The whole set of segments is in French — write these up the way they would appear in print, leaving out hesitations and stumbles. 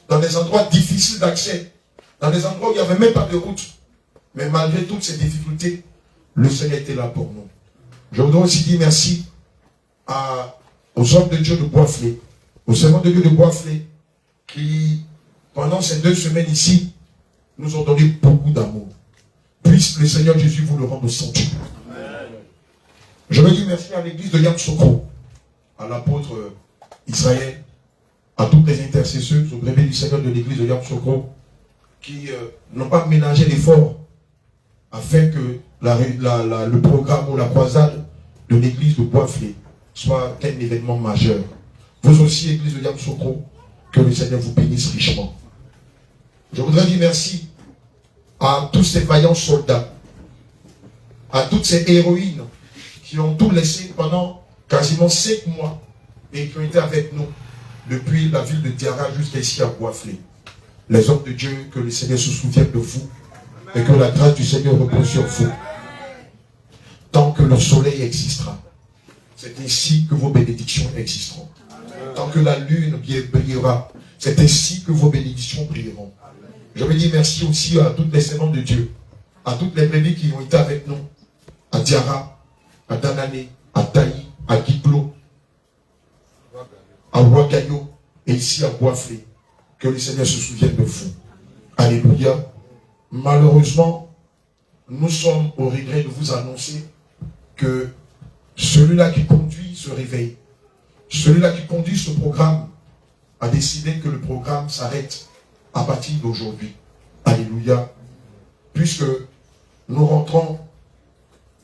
dans des endroits difficiles d'accès, dans des endroits où il n'y avait même pas de route. Mais malgré toutes ces difficultés, le Seigneur était là pour nous. Je voudrais aussi dire merci aux hommes de Dieu de Boisflé, aux servants de Dieu de Boisflé, qui, pendant ces 2 semaines ici, nous ont donné beaucoup d'amour. Puisse le Seigneur Jésus vous le rendre centuple. Je veux dire merci à l'église de Yamsoko, à l'apôtre Israël, à toutes les intercesseuses, au greffier du Seigneur de l'église de Yamsoko, qui n'ont pas ménagé l'effort afin que le programme ou la croisade de l'église de Boisflé soit un événement majeur. Vous aussi, église de Yamsoko, que le Seigneur vous bénisse richement. Je voudrais dire merci à tous ces vaillants soldats, à toutes ces héroïnes qui ont tout laissé pendant quasiment 5 mois et qui ont été avec nous depuis la ville de Diarra jusqu'à ici à Boisflé. Les hommes de Dieu, que le Seigneur se souvienne de vous et que la grâce du Seigneur repose sur vous. Tant que le soleil existera, c'est ainsi que vos bénédictions existeront. Tant que la lune brillera, c'est ainsi que vos bénédictions brilleront. Je veux dire merci aussi à toutes les servantes de Dieu, à toutes les brebis qui ont été avec nous, à Diarra, à Danané, à Taï, à Guiglo, à Ouagayo et ici à Boisflé. Que le Seigneur se souvienne de vous. Alléluia. Malheureusement, nous sommes au regret de vous annoncer que celui-là qui conduit ce réveil, celui-là qui conduit ce programme, a décidé que le programme s'arrête à partir d'aujourd'hui. Alléluia. Puisque nous rentrons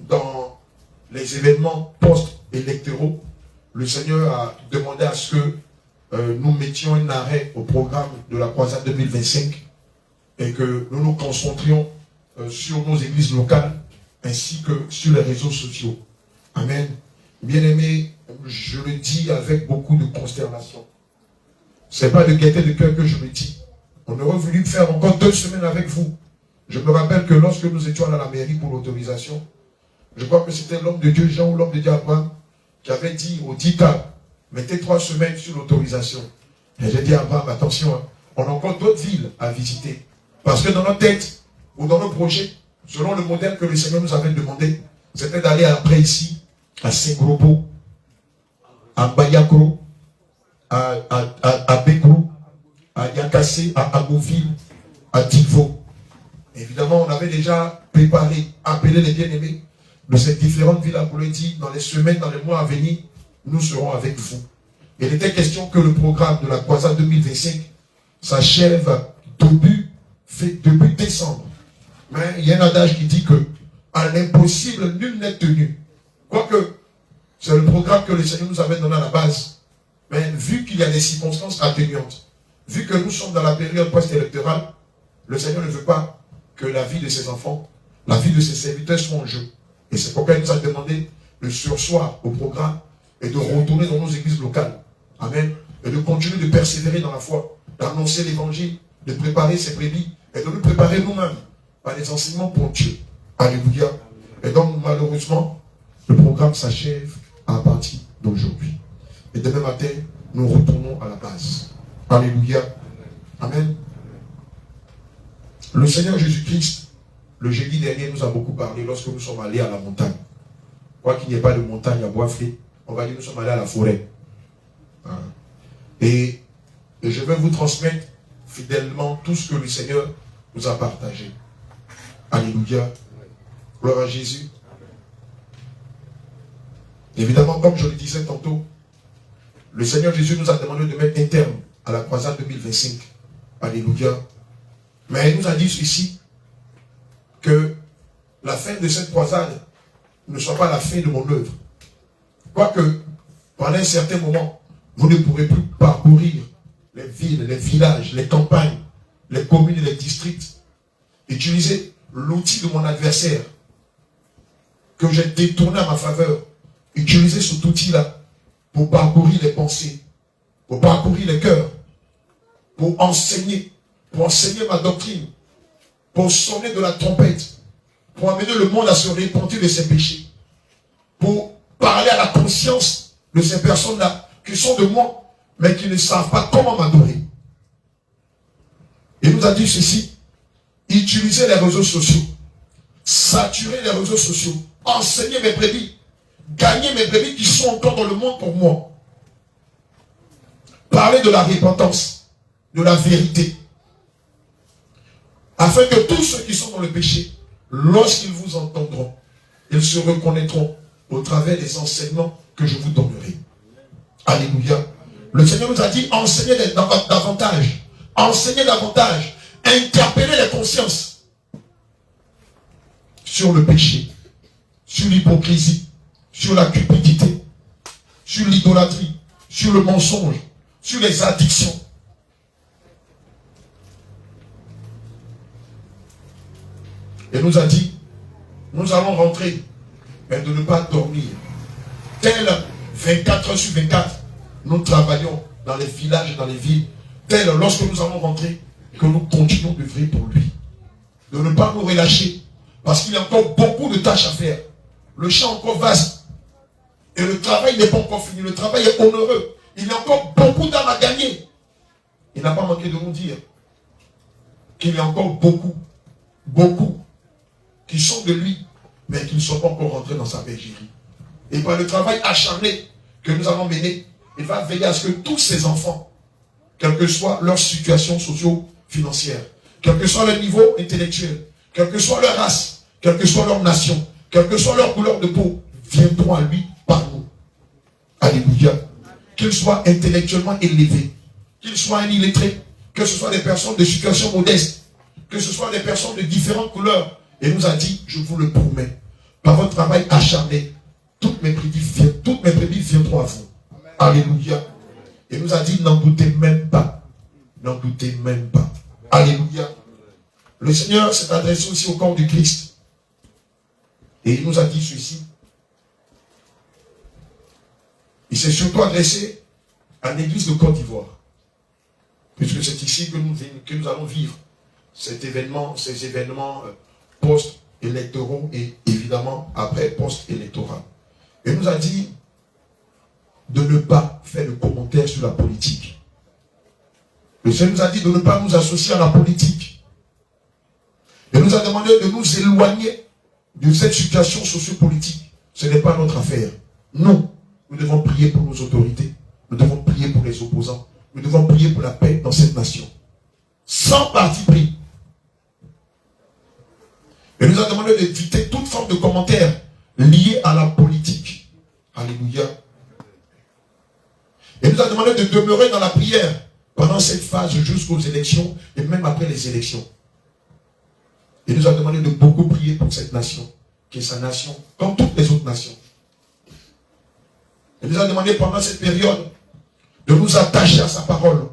dans les événements post-électoraux, le Seigneur a demandé à ce que nous mettions un arrêt au programme de la croisade 2025 et que nous nous concentrions sur nos églises locales ainsi que sur les réseaux sociaux. Amen. Bien-aimés, je le dis avec beaucoup de consternation. Ce n'est pas de gaieté de cœur que je le dis. On aurait voulu faire encore 2 semaines avec vous. Je me rappelle que lorsque nous étions à la mairie pour l'autorisation, je crois que c'était l'homme de Dieu Jean ou l'homme de Dieu Abraham qui avait dit au 10 cas, mettez 3 semaines sur l'autorisation. Et j'ai dit à Abraham, attention, hein, on a encore d'autres villes à visiter. Parce que dans notre tête, ou dans nos projets, selon le modèle que le Seigneur nous avait demandé, c'était d'aller après ici, à Saint-Grobo, à Bayakro, à Bekrou, à Yakassé, à Agouville, à Tivo. Évidemment, on avait déjà préparé, appelé les bien-aimés de ces différentes villes pour leur dire, dans les semaines, dans les mois à venir, nous serons avec vous. Il était question que le programme de la croisade 2025 s'achève début décembre. Mais il y a un adage qui dit que à l'impossible, nul n'est tenu. Quoique, c'est le programme que le Seigneur nous avait donné à la base. Mais vu qu'il y a des circonstances atténuantes, vu que nous sommes dans la période post-électorale, le Seigneur ne veut pas que la vie de ses enfants, la vie de ses serviteurs soit en jeu. Et c'est pourquoi il nous a demandé de surseoir au programme et de retourner dans nos églises locales. Amen. Et de continuer de persévérer dans la foi, d'annoncer l'évangile, de préparer ses brebis et de nous préparer nous-mêmes par des enseignements ponctuels. Alléluia. Et donc, malheureusement, le programme s'achève à partir d'aujourd'hui. Et demain matin, nous retournons à la base. Alléluia. Amen. Le Seigneur Jésus-Christ, le jeudi dernier, nous a beaucoup parlé lorsque nous sommes allés à la montagne. Quoi qu'il n'y ait pas de montagne à Boisflé, on va dire que nous sommes allés à la forêt. Et je vais vous transmettre fidèlement tout ce que le Seigneur nous a partagé. Alléluia. Gloire à Jésus. Évidemment, comme je le disais tantôt, le Seigneur Jésus nous a demandé de mettre un terme à la croisade 2025. Alléluia. Mais il nous a dit ceci, que la fin de cette croisade ne soit pas la fin de mon œuvre. Quoique, pendant un certain moment, vous ne pourrez plus parcourir les villes, les villages, les campagnes, les communes et les districts. Utiliser l'outil de mon adversaire que j'ai détourné à ma faveur. Utiliser cet outil-là pour parcourir les pensées, pour parcourir les cœurs, pour enseigner ma doctrine, pour sonner de la trompette, pour amener le monde à se repentir de ses péchés, pour parler à la conscience de ces personnes-là qui sont de moi, mais qui ne savent pas comment m'adorer. Il nous a dit ceci, utilisez les réseaux sociaux, saturez les réseaux sociaux, enseignez mes brebis, gagnez mes brebis qui sont encore dans le monde pour moi. Parlez de la repentance, de la vérité, afin que tous ceux qui sont dans le péché, lorsqu'ils vous entendront, ils se reconnaîtront au travers des enseignements que je vous donnerai. Alléluia. Le Seigneur nous a dit, enseignez davantage, interpellez les consciences sur le péché, sur l'hypocrisie, sur la cupidité, sur l'idolâtrie, sur le mensonge, sur les addictions. Et nous a dit, nous allons rentrer, mais de ne pas dormir. Tel 24 heures sur 24, nous travaillons dans les villages et dans les villes. Tel lorsque nous allons rentrer, que nous continuons de vivre pour lui. De ne pas nous relâcher. Parce qu'il y a encore beaucoup de tâches à faire. Le champ est encore vaste. Et le travail n'est pas encore fini. Le travail est onéreux. Il y a encore beaucoup d'âmes à gagner. Il n'a pas manqué de nous dire qu'il y a encore beaucoup qui sont de lui, mais qui ne sont pas encore rentrés dans sa bergerie. Et par le travail acharné que nous avons mené, il va veiller à ce que tous ces enfants, quelle que soit leur situation socio-financière, quel que soit leur niveau intellectuel, quelle que soit leur race, quelle que soit leur nation, quelle que soit leur couleur de peau, viendront à lui par nous. Alléluia. Qu'ils soient intellectuellement élevés, qu'ils soient illettrés, que ce soit des personnes de situation modeste, que ce soit des personnes de différentes couleurs. Et nous a dit, je vous le promets, par votre travail acharné, toutes mes brebis viendront à vous. Alléluia. Et nous a dit, n'en doutez même pas. N'en doutez même pas. Alléluia. Le Seigneur s'est adressé aussi au corps du Christ. Et il nous a dit ceci. Il s'est surtout adressé à l'église de Côte d'Ivoire. Puisque c'est ici que nous allons vivre ces événements post-électoraux et évidemment après post-électoral. Et nous a dit de ne pas faire de commentaires sur la politique. Le Seigneur nous a dit de ne pas nous associer à la politique. Il nous a demandé de nous éloigner de cette situation sociopolitique. Ce n'est pas notre affaire. Nous devons prier pour nos autorités. Nous devons prier pour les opposants. Nous devons prier pour la paix dans cette nation. Sans parti pris. Il nous a demandé d'éviter toute forme de commentaires liés à la politique. Alléluia. Il nous a demandé de demeurer dans la prière pendant cette phase jusqu'aux élections et même après les élections. Il nous a demandé de beaucoup prier pour cette nation, qui est sa nation, comme toutes les autres nations. Il nous a demandé pendant cette période de nous attacher à sa parole,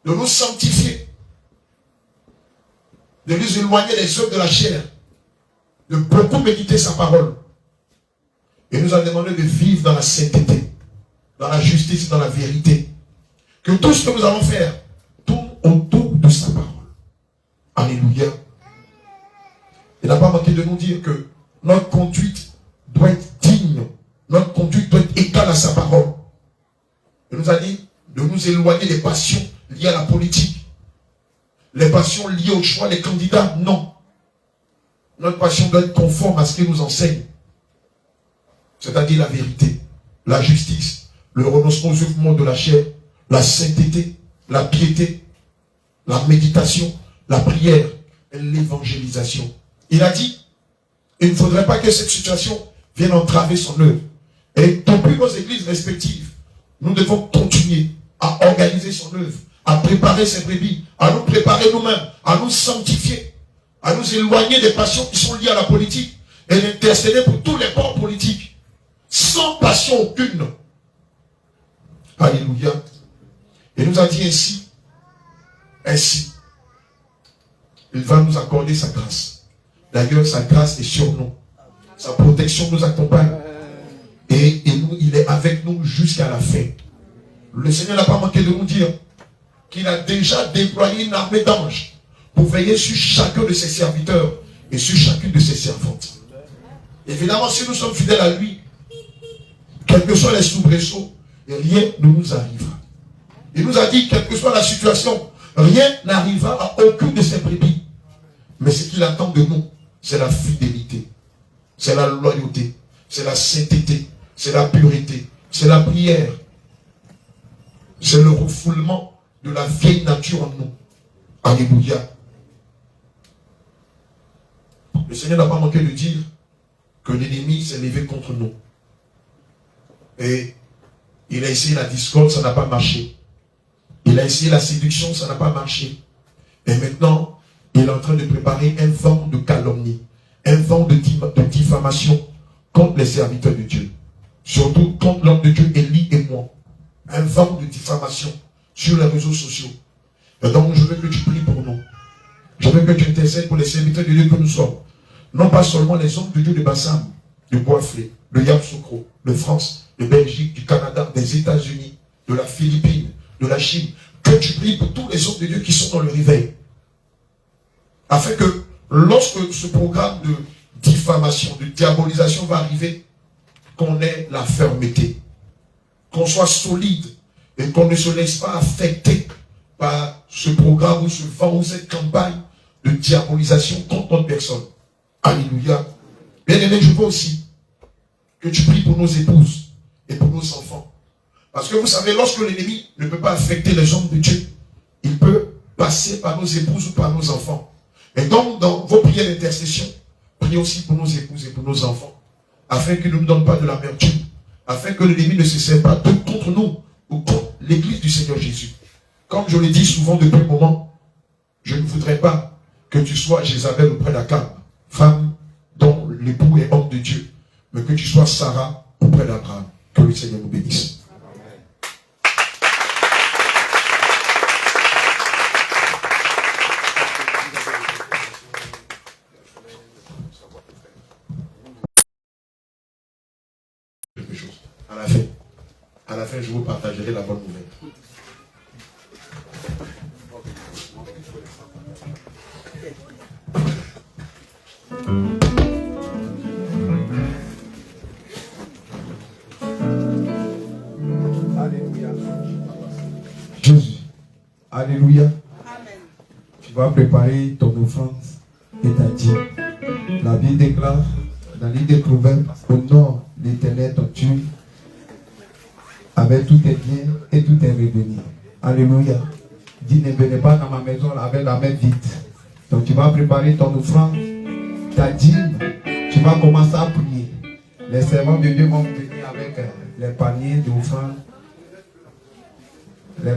de nous sanctifier, de nous éloigner des œuvres de la chair, de beaucoup méditer sa parole. Il nous a demandé de vivre dans la sainteté, dans la justice, dans la vérité. Que tout ce que nous allons faire tourne autour de sa parole. Alléluia. Il n'a pas manqué de nous dire que notre conduite doit être digne. Notre conduite doit être égale à sa parole. Il nous a dit de nous éloigner des passions liées à la politique. Les passions liées au choix des candidats, non. Notre passion doit être conforme à ce qu'il nous enseigne. C'est-à-dire la vérité, la justice, le renoncement aux œuvres de la chair, la sainteté, la piété, la méditation, la prière et l'évangélisation. Il a dit, il ne faudrait pas que cette situation vienne entraver son œuvre. Et depuis nos églises respectives, nous devons continuer à organiser son œuvre, à préparer ses brebis, à nous préparer nous-mêmes, à nous sanctifier, à nous éloigner des passions qui sont liées à la politique et d'intercéder pour tous les corps politiques, sans passion aucune. Alléluia. Il nous a dit ainsi, il va nous accorder sa grâce. D'ailleurs, sa grâce est sur nous. Sa protection nous accompagne. Et il est avec nous jusqu'à la fin. Le Seigneur n'a pas manqué de nous dire qu'il a déjà déployé une armée d'anges pour veiller sur chacun de ses serviteurs et sur chacune de ses servantes. Évidemment, si nous sommes fidèles à lui, quels que soient les soubresauts, rien ne nous arrivera. Il nous a dit, quelle que soit la situation, Rien n'arrivera à aucune de ses brebis. Mais ce qu'il attend de nous, c'est la fidélité, c'est la loyauté, c'est la sainteté, c'est la pureté, c'est la prière, c'est le refoulement de la vieille nature en nous. Alléluia. Le Seigneur n'a pas manqué de dire que l'ennemi s'est levé contre nous. Et il a essayé la discorde, ça n'a pas marché. Il a essayé la séduction, ça n'a pas marché. Et maintenant, il est en train de préparer un vent de calomnie, un vent de diffamation contre les serviteurs de Dieu. Surtout contre l'homme de Dieu, Élie et moi. Un vent de diffamation sur les réseaux sociaux. Et donc, je veux que tu pries pour nous. Je veux que tu intercèdes pour les serviteurs de Dieu que nous sommes. Non pas seulement les hommes de Dieu de Bassam, de Boisflé, de Yamoussoukro, de France, de Belgique, du Canada, des États-Unis, de la Philippine, de la Chine. Que tu pries pour tous les hommes de Dieu qui sont dans le réveil. Afin que lorsque ce programme de diffamation, de diabolisation va arriver, qu'on ait la fermeté, qu'on soit solide et qu'on ne se laisse pas affecter par ce programme ou ce vent ou cette campagne de diabolisation contre notre personne. Alléluia. Bien aimé, je veux aussi que tu pries pour nos épouses et pour nos enfants. Parce que vous savez, lorsque l'ennemi ne peut pas affecter les hommes de Dieu, il peut passer par nos épouses ou par nos enfants. Et donc, dans vos prières d'intercession, priez aussi pour nos épouses et pour nos enfants, afin qu'ils ne nous donnent pas de l'amertume, afin que l'ennemi ne se serve pas contre nous ou contre l'église du Seigneur Jésus. Comme je le dis souvent depuis un moment, je ne voudrais pas que tu sois Jézabel auprès d'Akab, femme dont l'époux est homme de Dieu, mais que tu sois Sarah auprès d'Abraham. Que le Seigneur nous bénisse. Quelque chose. À la fin, je vous partagerai la bonne nouvelle. Alléluia. Jésus. Alléluia. Amen. Tu vas préparer ton offrande et ta dîme. La Bible déclare dans le livre des Proverbes, honore l'Éternel ton Dieu avec tous tes biens et tous tes revenus. Alléluia. Dis, ne venez pas dans ma maison avec la main vide. Donc tu vas préparer ton offrande, ta dîme. Tu vas commencer à prier. Les servants de Dieu vont venir avec les paniers d'offrande, les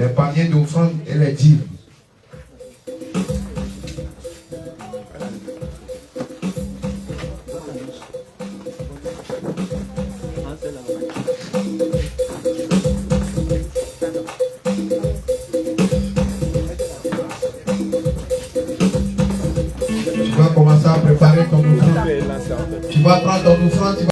paniers d'offrande et les dîmes. Tu vas commencer à préparer ton offrande. Tu vas prendre ton offrande.